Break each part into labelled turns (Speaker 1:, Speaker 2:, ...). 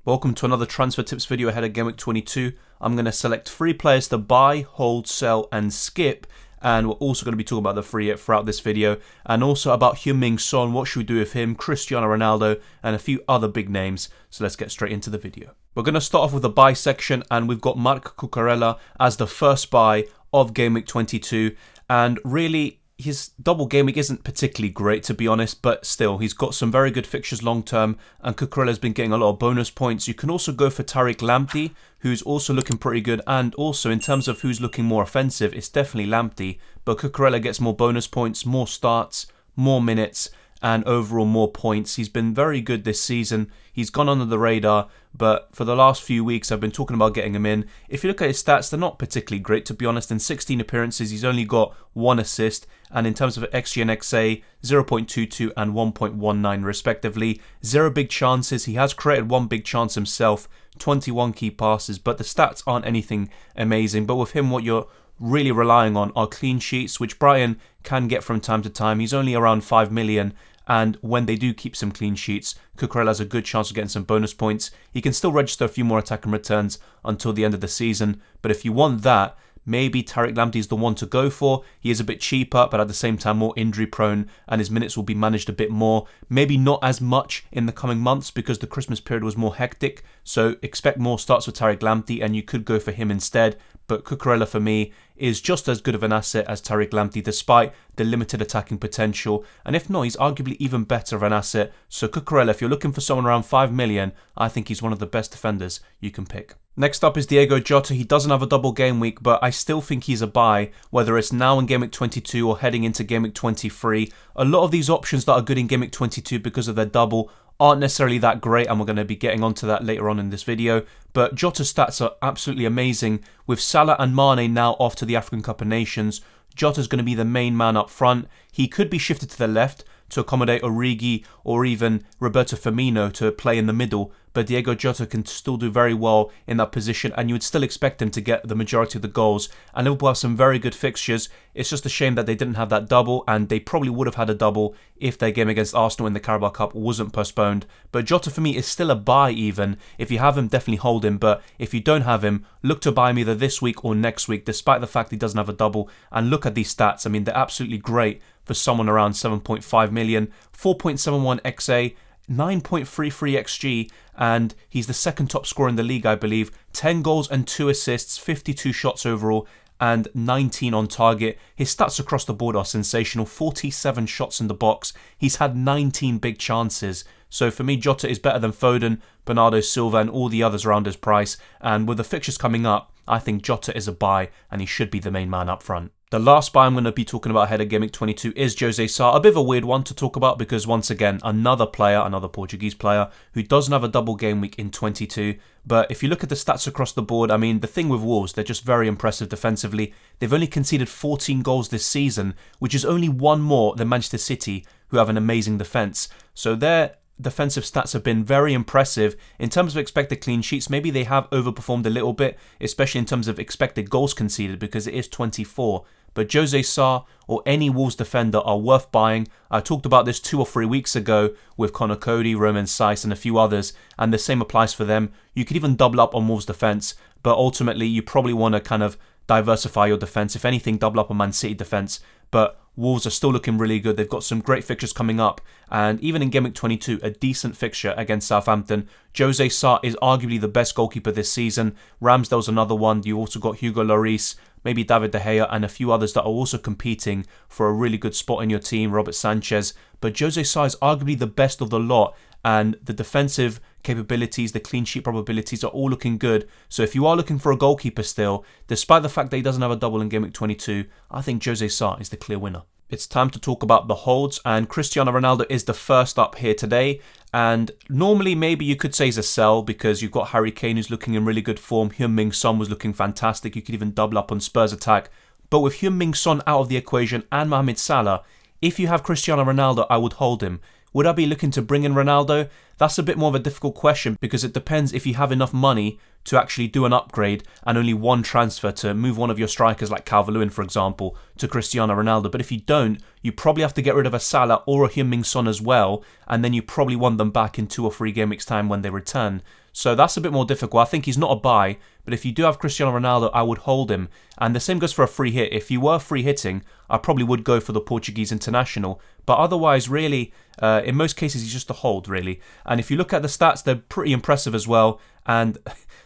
Speaker 1: Welcome to another transfer tips video ahead of Game Week 22. I'm going to select 3 players to buy, hold, sell and skip. And we're also going to be talking about the free hit throughout this video. And also about Heung-min Son, what should we do with him, Cristiano Ronaldo and a few other big names. So let's get straight into the video. We're going to start off with the buy section and we've got Marc Cucurella as the first buy of Game Week 22. And really, his double game week isn't particularly great, to be honest, but still, he's got some very good fixtures long term, and Cucurella's been getting a lot of bonus points. You can also go for Tariq Lamptey, who's also looking pretty good, and also in terms of who's looking more offensive, it's definitely Lamptey, but Cucurella gets more bonus points, more starts, more minutes, and overall more points. He's been very good this season. He's gone under the radar, but for the last few weeks I've been talking about getting him in. If you look at his stats, they're not particularly great, to be honest. In 16 appearances, he's only got 1 assist, and in terms of XG and XA, 0.22 and 1.19 respectively. 0 big chances. He has created 1 big chance himself, 21 key passes, but the stats aren't anything amazing. But with him, what you're really relying on are clean sheets, which Brighton can get from time to time. He's only around 5 million. And when they do keep some clean sheets, Cucurella has a good chance of getting some bonus points. He can still register a few more attack and returns until the end of the season. But if you want that, maybe Tariq Lamptey is the one to go for. He is a bit cheaper, but at the same time more injury prone, and his minutes will be managed a bit more. Maybe not as much in the coming months because the Christmas period was more hectic. So expect more starts with Tariq Lamptey, and you could go for him instead. But Cucurella for me is just as good of an asset as Tariq Lamptey despite the limited attacking potential, and if not, he's arguably even better of an asset. So Cucurella, if you're looking for someone around 5 million, I think he's one of the best defenders you can pick. Next up is Diogo Jota. He doesn't have a double game week, but I still think he's a buy, whether it's now in Game Week 22 or heading into Game Week 23. A lot of these options that are good in Game Week 22 because of their double aren't necessarily that great, and we're going to be getting onto that later on in this video. But Jota's stats are absolutely amazing. With Salah and Mane now off to the African Cup of Nations, Jota's going to be the main man up front. He could be shifted to the left to accommodate Origi or even Roberto Firmino to play in the middle, but Diogo Jota can still do very well in that position, and you would still expect him to get the majority of the goals. And Liverpool have some very good fixtures. It's just a shame that they didn't have that double, and they probably would have had a double if their game against Arsenal in the Carabao Cup wasn't postponed. But Jota for me is still a buy even. If you have him, definitely hold him, but if you don't have him, look to buy him either this week or next week, despite the fact he doesn't have a double. And look at these stats. I mean, they're absolutely great for someone around 7.5 million, 4.71 XA, 9.33 XG, and he's the second top scorer in the league, I believe. 10 goals and 2 assists, 52 shots overall, and 19 on target. His stats across the board are sensational. 47 shots in the box. He's had 19 big chances. So for me, Jota is better than Foden, Bernardo Silva, and all the others around his price. And with the fixtures coming up, I think Jota is a buy, and he should be the main man up front. The last buy I'm going to be talking about ahead of Game Week 22 is Jose Sa. A bit of a weird one to talk about because, once again, another Portuguese player who doesn't have a double game week in 22. But if you look at the stats across the board, I mean, the thing with Wolves, they're just very impressive defensively. They've only conceded 14 goals this season, which is only 1 more than Manchester City, who have an amazing defence. So their defensive stats have been very impressive. In terms of expected clean sheets, maybe they have overperformed a little bit, especially in terms of expected goals conceded because it is 24. But Jose Sa or any Wolves defender are worth buying. I talked about this 2 or 3 weeks ago with Connor Cody, Roman Saiss and a few others, and the same applies for them. You could even double up on Wolves defence, but ultimately you probably want to kind of diversify your defence. If anything, double up on Man City defence. But Wolves are still looking really good. They've got some great fixtures coming up. And even in Game Week 22, a decent fixture against Southampton. Jose Sa is arguably the best goalkeeper this season. Ramsdale's another one. You also got Hugo Lloris, maybe David De Gea, and a few others that are also competing for a really good spot in your team, Robert Sanchez. But Jose Sa is arguably the best of the lot. And the defensive capabilities, the clean sheet probabilities are all looking good. So if you are looking for a goalkeeper still, despite the fact that he doesn't have a double in Game Week 22, I think Jose Sa is the clear winner. It's time to talk about the holds, and Cristiano Ronaldo is the first up here today. And normally maybe you could say he's a sell because you've got Harry Kane who's looking in really good form. Heung-min Son was looking fantastic. You could even double up on Spurs attack. But with Heung-min Son out of the equation and Mohamed Salah, if you have Cristiano Ronaldo, I would hold him. Would I be looking to bring in Ronaldo? That's a bit more of a difficult question because it depends if you have enough money to actually do an upgrade and only one transfer to move one of your strikers like Calvert-Lewin, for example, to Cristiano Ronaldo. But if you don't, you probably have to get rid of a Salah or a Heung-min Son as well, and then you probably want them back in 2 or 3 game weeks' time when they return. So that's a bit more difficult. I think he's not a buy, but if you do have Cristiano Ronaldo, I would hold him. And the same goes for a free hit. If you were free hitting, I probably would go for the Portuguese international. But otherwise, really, in most cases, he's just a hold, really. And if you look at the stats, they're pretty impressive as well. And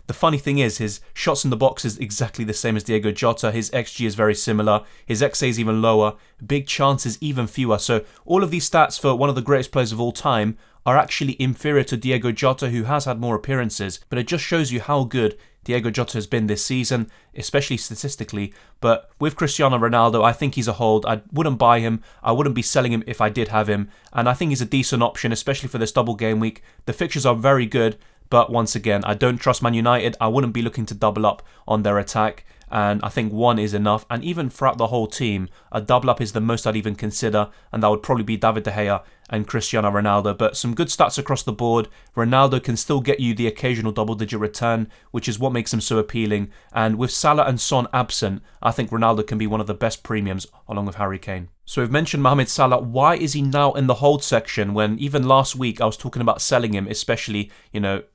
Speaker 1: the funny thing is, his shots in the box is exactly the same as Diego Jota. His XG is very similar. His XA is even lower. Big chances even fewer. So all of these stats for one of the greatest players of all time are actually inferior to Diego Jota, who has had more appearances. But it just shows you how good Diego Jota has been this season, especially statistically. But with Cristiano Ronaldo, I think he's a hold. I wouldn't buy him. I wouldn't be selling him if I did have him. And I think he's a decent option, especially for this double game week. The fixtures are very good. But once again, I don't trust Man United. I wouldn't be looking to double up on their attack. And I think 1 is enough. And even throughout the whole team, a double up is the most I'd even consider. And that would probably be David De Gea and Cristiano Ronaldo. But some good stats across the board. Ronaldo can still get you the occasional double-digit return, which is what makes him so appealing. And with Salah and Son absent, I think Ronaldo can be one of the best premiums along with Harry Kane. So we've mentioned Mohamed Salah. Why is he now in the hold section when even last week I was talking about selling him, especially,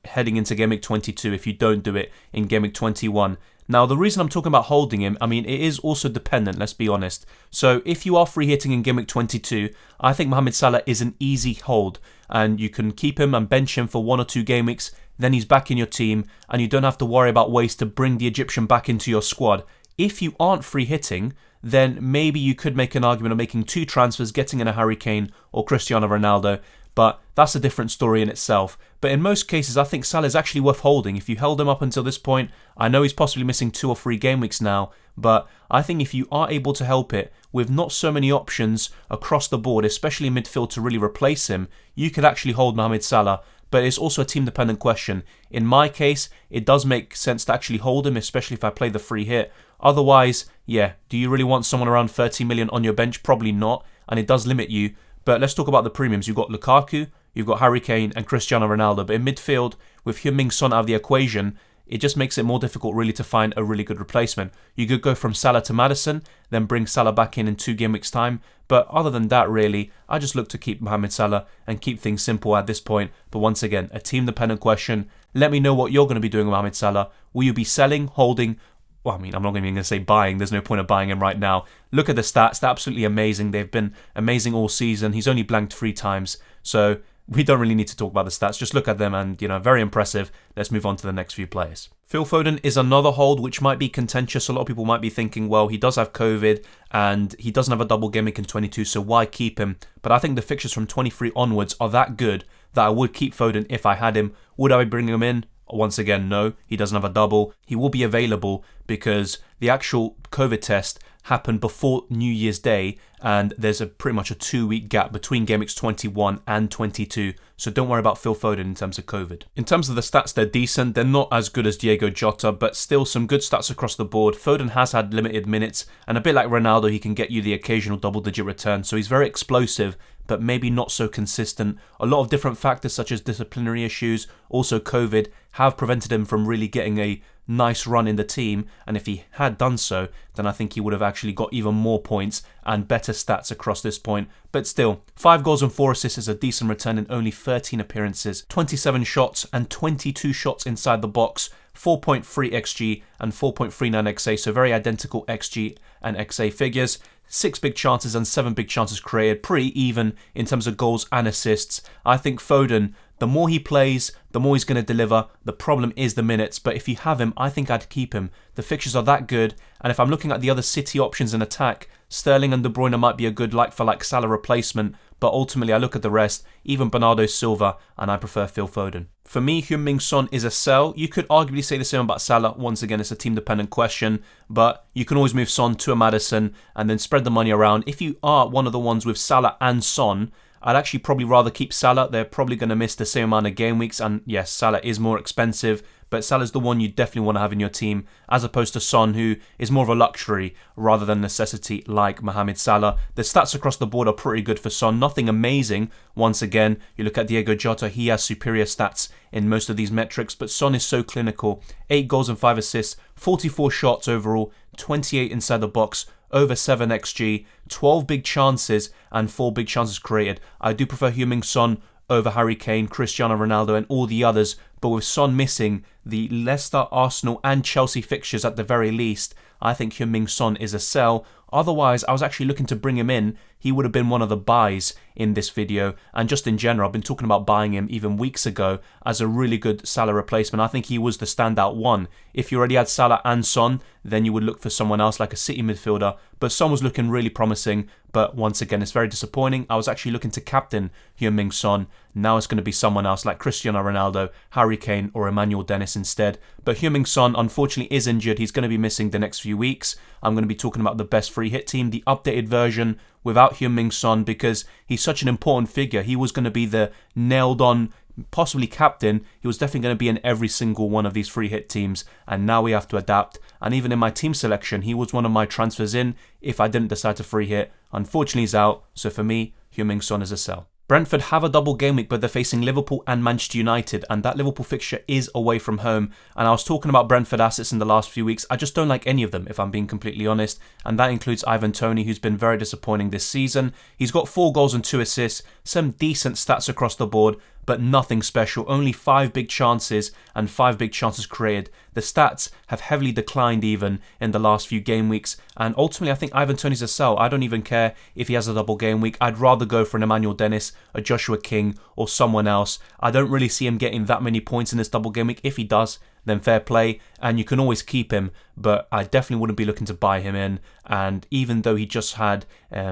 Speaker 1: heading into Game Week 22 if you don't do it in Game Week 21? Now, the reason I'm talking about holding him, it is also dependent, let's be honest. So if you are free hitting in Game Week 22, I think Mohamed Salah is an easy hold. And you can keep him and bench him for 1 or 2 game weeks, then he's back in your team, and you don't have to worry about ways to bring the Egyptian back into your squad. If you aren't free hitting, then maybe you could make an argument of making 2 transfers, getting in a Harry Kane or Cristiano Ronaldo, but that's a different story in itself. But in most cases, I think Salah is actually worth holding. If you held him up until this point, I know he's possibly missing 2 or 3 game weeks now, but I think if you are able to help it with not so many options across the board, especially in midfield to really replace him, you could actually hold Mohamed Salah. But it's also a team-dependent question. In my case, it does make sense to actually hold him, especially if I play the free hit. Otherwise, yeah, do you really want someone around 30 million on your bench? Probably not, and it does limit you. But let's talk about the premiums. You've got Lukaku, you've got Harry Kane and Cristiano Ronaldo. But in midfield, with Heung-min Son out of the equation, it just makes it more difficult really to find a really good replacement. You could go from Salah to Maddison, then bring Salah back in 2 game weeks' time. But other than that, really, I just look to keep Mohamed Salah and keep things simple at this point. But once again, a team-dependent question. Let me know what you're going to be doing with Mohamed Salah. Will you be selling, holding? Well, I'm not even going to say buying. There's no point of buying him right now. Look at the stats. They're absolutely amazing. They've been amazing all season. He's only blanked 3 times. So we don't really need to talk about the stats. Just look at them and, very impressive. Let's move on to the next few players. Phil Foden is another hold which might be contentious. A lot of people might be thinking, well, he does have COVID and he doesn't have a double game week in 22, so why keep him? But I think the fixtures from 23 onwards are that good that I would keep Foden if I had him. Would I bring him in? Once again, no, he doesn't have a double. He will be available because the actual COVID test happened before New Year's Day and there's pretty much a 2-week gap between Game Weeks 21 and 22. So don't worry about Phil Foden in terms of COVID. In terms of the stats, they're decent. They're not as good as Diego Jota, but still some good stats across the board. Foden has had limited minutes and a bit like Ronaldo, he can get you the occasional double-digit return. So he's very explosive, but maybe not so consistent. A lot of different factors such as disciplinary issues, also COVID, have prevented him from really getting a nice run in the team, and if he had done so, then I think he would have actually got even more points and better stats across this point. But still, 5 goals and 4 assists is a decent return in only 13 appearances, 27 shots and 22 shots inside the box, 4.3 XG and 4.39 XA, so very identical XG and XA figures. 6 big chances and 7 big chances created, pretty even in terms of goals and assists. I think Foden, the more he plays, the more he's going to deliver. The problem is the minutes, but if you have him, I think I'd keep him. The fixtures are that good, and if I'm looking at the other City options in attack, Sterling and De Bruyne might be a good like-for-like Salah replacement, but ultimately I look at the rest, even Bernardo Silva, and I prefer Phil Foden. For me, Heung-min Son is a sell. You could arguably say the same about Salah. Once again, it's a team-dependent question, but you can always move Son to a Maddison and then spread the money around. If you are one of the ones with Salah and Son, I'd actually probably rather keep Salah. They're probably going to miss the same amount of game weeks, and yes, Salah is more expensive, but Salah's the one you definitely want to have in your team, as opposed to Son, who is more of a luxury rather than necessity like Mohamed Salah. The stats across the board are pretty good for Son, nothing amazing. Once again, you look at Diego Jota, he has superior stats in most of these metrics, but Son is so clinical. 8 goals and 5 assists, 44 shots overall, 28 inside the box, over 7 XG, 12 big chances and 4 big chances created. I do prefer Heung-min Son over Harry Kane, Cristiano Ronaldo and all the others, but with Son missing the Leicester, Arsenal and Chelsea fixtures at the very least, I think Heung-min Son is a sell. Otherwise, I was actually looking to bring him in. He would have been one of the buys in this video, and just in general, I've been talking about buying him even weeks ago as a really good Salah replacement. I think he was the standout one. If you already had Salah and Son, then you would look for someone else like a City midfielder, but Son was looking really promising, but once again, it's very disappointing. I was actually looking to captain Heung-min Son. Now it's going to be someone else like Cristiano Ronaldo, Harry Kane or Emmanuel Dennis instead. But Heung-min Son unfortunately is injured. He's going to be missing the next few weeks. I'm going to be talking about the best free hit team, the updated version without Heung-min Son, because he's such an important figure. He was going to be the nailed on, possibly captain. He was definitely going to be in every single one of these free hit teams, and now we have to adapt. And even in my team selection, he was one of my transfers in if I didn't decide to free hit. Unfortunately he's out, so for me, Heung-min Son is a sell. Brentford have a double game week, but they're facing Liverpool and Manchester United, and that Liverpool fixture is away from home. And I was talking about Brentford assets in the last few weeks. I just don't like any of them, if I'm being completely honest, and that includes Ivan Toney, who's been very disappointing this season. He's got 4 goals and 2 assists, some decent stats across the board, but nothing special. Only 5 big chances and 5 big chances created. The stats have heavily declined even in the last few game weeks, and ultimately I think Ivan Toney's a sell. I don't even care if he has a double game week. I'd rather go for an Emmanuel Dennis, a Joshua King or someone else. I don't really see him getting that many points in this double game week. If he does, then fair play, and you can always keep him, but I definitely wouldn't be looking to buy him in. And even though he just had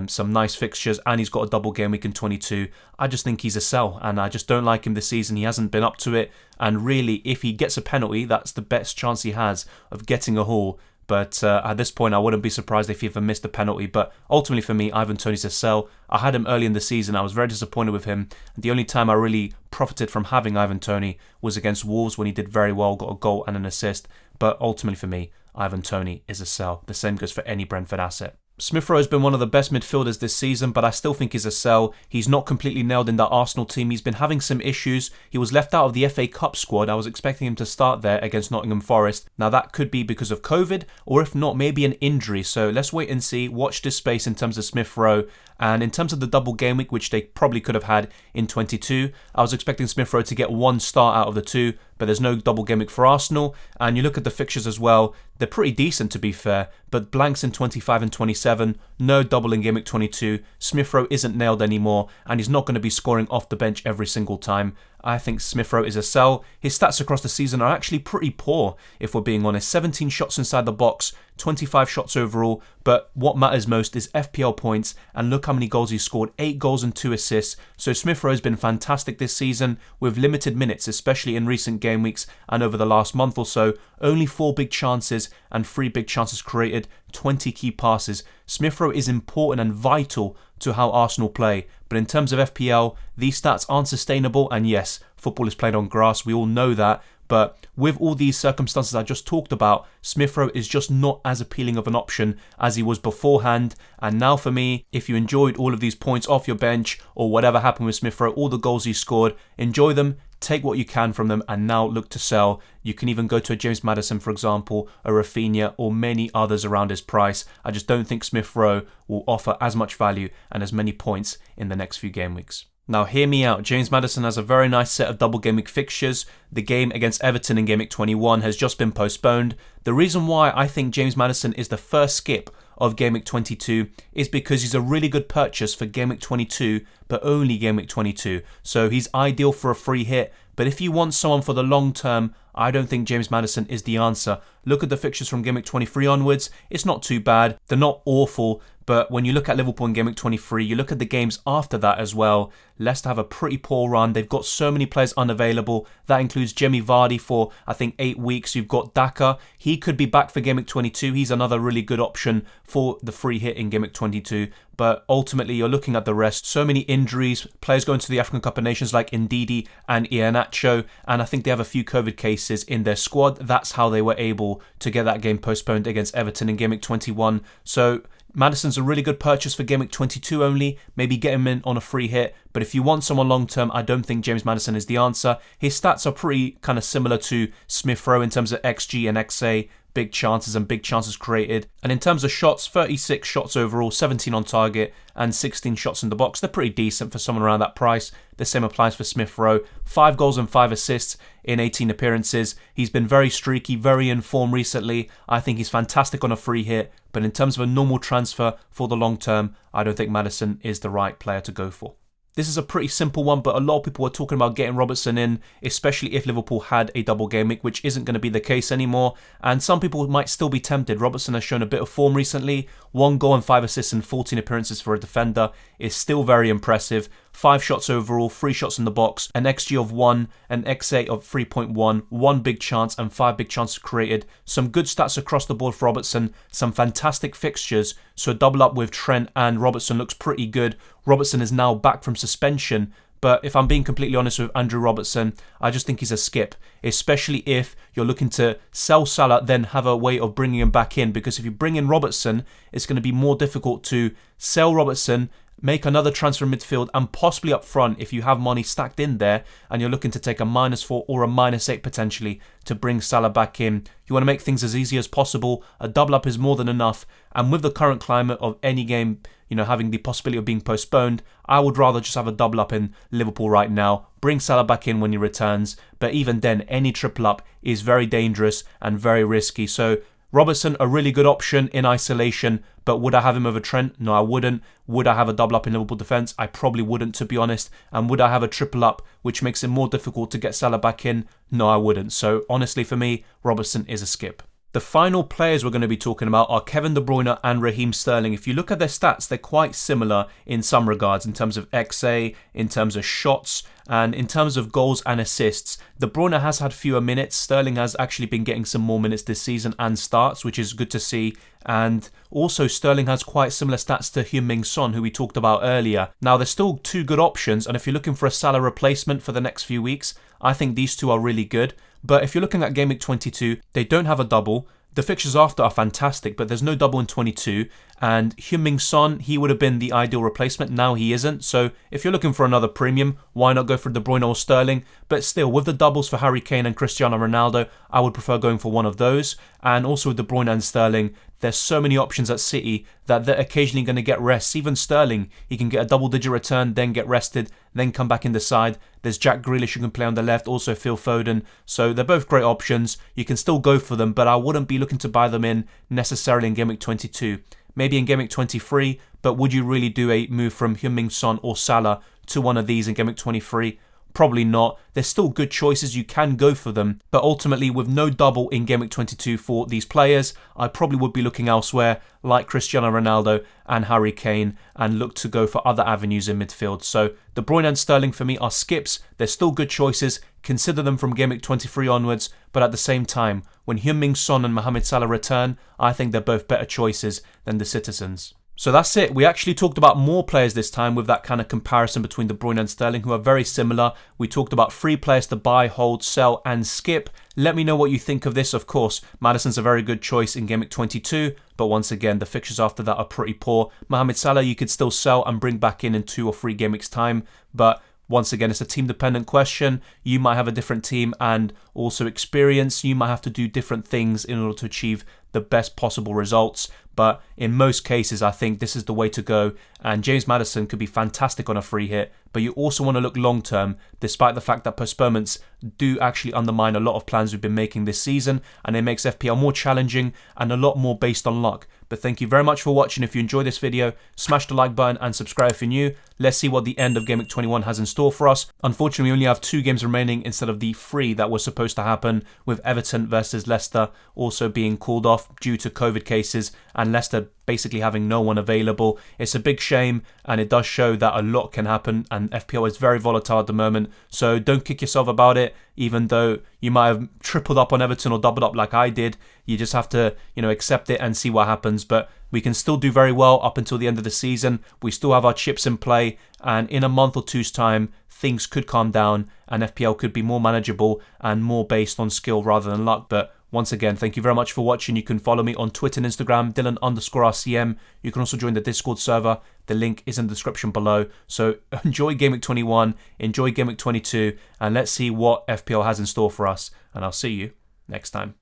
Speaker 1: some nice fixtures and he's got a double game week in 22, I just think he's a sell, and I just don't like him this season. He hasn't been up to it, and really if he gets a penalty, that's the best chance he has of getting a haul. But at this point, I wouldn't be surprised if he ever missed a penalty. But ultimately for me, Ivan Toney's a sell. I had him early in the season. I was very disappointed with him. The only time I really profited from having Ivan Toney was against Wolves when he did very well, got a goal and an assist. But ultimately for me, Ivan Toney is a sell. The same goes for any Brentford asset. Smith Rowe has been one of the best midfielders this season, but I still think he's a sell. He's not completely nailed in that Arsenal team. He's been having some issues. He was left out of the FA Cup squad. I was expecting him to start there against Nottingham Forest. Now that could be because of COVID, or if not, maybe an injury. So let's wait and see. Watch this space in terms of Smith Rowe. And in terms of the double game week, which they probably could have had in 22, I was expecting Smith Rowe to get 1 start out of the 2, but there's no double game week for Arsenal. And you look at the fixtures as well, they're pretty decent to be fair, but blanks in 25 and 27, no double in game week 22. Smith Rowe isn't nailed anymore, and he's not going to be scoring off the bench every single time. I think Smith Rowe is a sell. His stats across the season are actually pretty poor, if we're being honest. 17 shots inside the box, 25 shots overall, but what matters most is FPL points, and look how many goals he scored, 8 goals and 2 assists. So Smith Rowe has been fantastic this season with limited minutes, especially in recent game weeks and over the last month or so. Only 4 big chances and 3 big chances created, 20 key passes. Smith Rowe is important and vital to how Arsenal play, but in terms of FPL, these stats aren't sustainable, and yes, football is played on grass, we all know that, but with all these circumstances I just talked about, Smith Rowe is just not as appealing of an option as he was beforehand. And now for me, if you enjoyed all of these points off your bench or whatever happened with Smith Rowe, all the goals he scored, enjoy them, take what you can from them, and now look to sell. You can even go to a James Maddison, for example, a Rafinha, or many others around his price. I just don't think Smith Rowe will offer as much value and as many points in the next few game weeks. Now hear me out, James Maddison has a very nice set of double game week fixtures. The game against Everton in game week 21 has just been postponed. The reason why I think James Maddison is the first skip of game week 22 is because he's a really good purchase for game week 22, but only game week 22. So he's ideal for a free hit, but if you want someone for the long term, I don't think James Maddison is the answer. Look at the fixtures from Game Week 23 onwards. It's not too bad. They're not awful. But when you look at Liverpool in Game Week 23, you look at the games after that as well. Leicester have a pretty poor run. They've got so many players unavailable. That includes Jamie Vardy for, I think, 8 weeks. You've got Daka. He could be back for Game Week 22. He's another really good option for the free hit in Game Week 22. But ultimately, you're looking at the rest. So many injuries. Players going to the African Cup of Nations like Ndidi and Iheanacho. And I think they have a few COVID cases in their squad. That's how they were able to get that game postponed against Everton in Game Week 21. So Maddison's a really good purchase for Game Week 22 only. Maybe get him in on a free hit. But if you want someone long term, I don't think James Maddison is the answer. His stats are pretty kind of similar to Smith Rowe in terms of XG and XA. Big chances and big chances created. And in terms of shots, 36 shots overall, 17 on target and 16 shots in the box. They're pretty decent for someone around that price. The same applies for Smith Rowe. 5 goals and 5 assists in 18 appearances. He's been very streaky, very in form recently. I think he's fantastic on a free hit. But in terms of a normal transfer for the long term, I don't think Maddison is the right player to go for. This is a pretty simple one, but a lot of people are talking about getting Robertson in, especially if Liverpool had a double game week, which isn't going to be the case anymore. And some people might still be tempted. Robertson has shown a bit of form recently. 1 goal and 5 assists in 14 appearances for a defender is still very impressive. 5 shots overall, 3 shots in the box, an XG of 1, an XA of 3.1, 1 big chance and 5 big chances created. Some good stats across the board for Robertson, some fantastic fixtures. So a double up with Trent and Robertson looks pretty good. Robertson is now back from suspension. But if I'm being completely honest with Andrew Robertson, I just think he's a skip, especially if you're looking to sell Salah, then have a way of bringing him back in. Because if you bring in Robertson, it's going to be more difficult to sell Robertson, make another transfer in midfield and possibly up front if you have money stacked in there and you're looking to take a -4 or a -8 potentially to bring Salah back in. You want to make things as easy as possible. A double up is more than enough. And with the current climate of any game, having the possibility of being postponed, I would rather just have a double up in Liverpool right now. Bring Salah back in when he returns. But even then, any triple up is very dangerous and very risky. So Robertson, a really good option in isolation, but would I have him over Trent? No, I wouldn't. Would I have a double up in Liverpool defence? I probably wouldn't, to be honest. And would I have a triple up, which makes it more difficult to get Salah back in? No, I wouldn't. So honestly, for me, Robertson is a skip. The final players we're going to be talking about are Kevin De Bruyne and Raheem Sterling. If you look at their stats, they're quite similar in some regards, in terms of XA, in terms of shots, and in terms of goals and assists. De Bruyne has had fewer minutes. Sterling has actually been getting some more minutes this season and starts, which is good to see. And also Sterling has quite similar stats to Heung-min Son, who we talked about earlier. Now, there's still 2 good options, and if you're looking for a Salah replacement for the next few weeks, I think these 2 are really good. But if you're looking at Game Week 22, they don't have a double. The fixtures after are fantastic, but there's no double in 22. And Heung-min Son, he would have been the ideal replacement. Now he isn't. So if you're looking for another premium, why not go for De Bruyne or Sterling? But still, with the doubles for Harry Kane and Cristiano Ronaldo, I would prefer going for one of those. And also with De Bruyne and Sterling, there's so many options at City that they're occasionally going to get rests. Even Sterling, he can get a double-digit return, then get rested, then come back in the side. There's Jack Grealish who can play on the left, also Phil Foden. So they're both great options. You can still go for them, but I wouldn't be looking to buy them in necessarily in Game Week 22. Maybe in Game Week 23, but would you really do a move from Heung-min Son or Salah to one of these in Game Week 23? Probably not. There's still good choices, you can go for them, but ultimately with no double in Game Week 22 for these players, I probably would be looking elsewhere like Cristiano Ronaldo and Harry Kane and look to go for other avenues in midfield. So De Bruyne and Sterling for me are skips. They're still good choices. Consider them from Game Week 23 onwards, but at the same time, when Heung-min Son and Mohamed Salah return, I think they're both better choices than the citizens. So that's it. We actually talked about more players this time with that kind of comparison between De Bruyne and Sterling, who are very similar. We talked about 3 players to buy, hold, sell and skip. Let me know what you think of this. Of course, Maddison's a very good choice in Game Week 22, but once again, the fixtures after that are pretty poor. Mohamed Salah you could still sell and bring back in 2 or 3 game weeks time, but once again, it's a team-dependent question. You might have a different team and also experience. You might have to do different things in order to achieve the best possible results. But in most cases, I think this is the way to go. And James Maddison could be fantastic on a free hit. But you also want to look long term, despite the fact that postponements do actually undermine a lot of plans we've been making this season. And it makes FPL more challenging and a lot more based on luck. But thank you very much for watching. If you enjoyed this video, smash the like button and subscribe if you're new. Let's see what the end of Game Week 21 has in store for us. Unfortunately, we only have 2 games remaining instead of the 3 that was supposed to happen, with Everton versus Leicester also being called off due to COVID cases and Leicester basically having no one available. It's a big shame, and it does show that a lot can happen, and FPL is very volatile at the moment. So don't kick yourself about it, even though you might have tripled up on Everton or doubled up like I did. You just have to, accept it and see what happens. But we can still do very well up until the end of the season. We still have our chips in play, and in a month or two's time, things could calm down and FPL could be more manageable and more based on skill rather than luck. But once again, thank you very much for watching. You can follow me on Twitter and Instagram, Dylan_RCM. You can also join the Discord server. The link is in the description below. So enjoy Game Week 21, enjoy Game Week 22, and let's see what FPL has in store for us. And I'll see you next time.